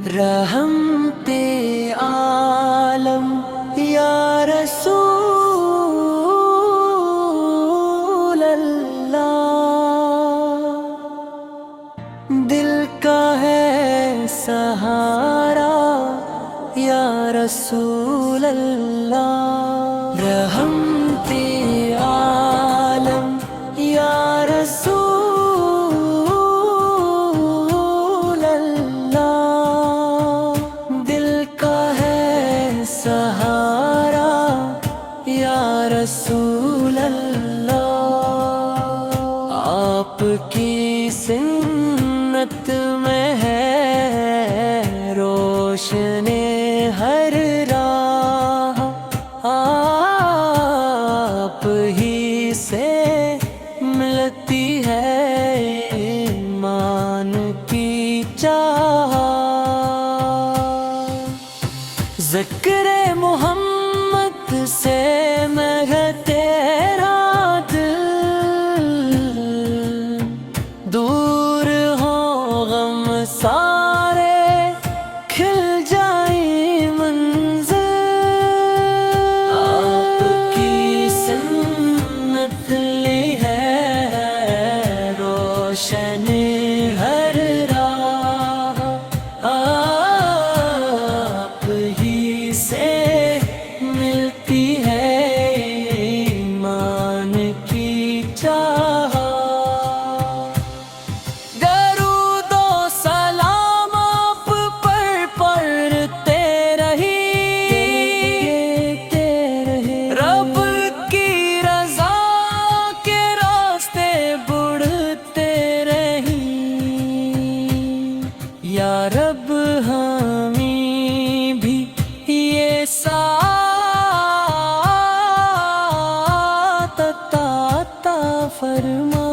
रहमते आलम या रसूल अल्लाह, दिल का है सहारा या रसूल अल्लाह। रहमते आलम या रसूल अल्लाह, दिल का है सहारा या रसूल अल्लाह। आपकी सुन्नत में है रोशने हर राह, आप ही से मिलती है ईमान की चाह। ज़िक्र मोहम्मद से मैं तेरा दिल, दूर हो गम सारे खिल जाए मंज़िल। आपकी सुन्नत ली है रोशन हर राह, आप ही से मिलती है ईमान की चाह। दरूदो सलाम आप पर पढ़ते रही, रब की रज़ा के रास्ते बढ़ते रही। या रब हमें भी ये साथ अता फरमा।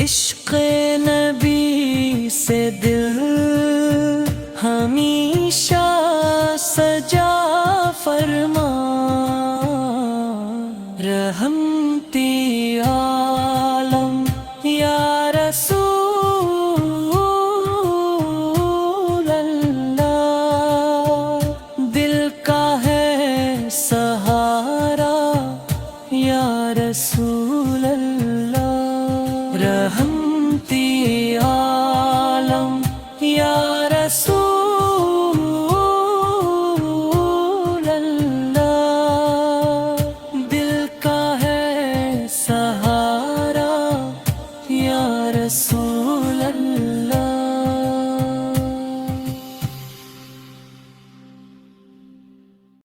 इश्क़ नबी से दिल हमेशा सजा फरमा। रहमती आलम या रसूल अल्लाह, दिल का है सहारा या रसूल अल्लाह। रहमती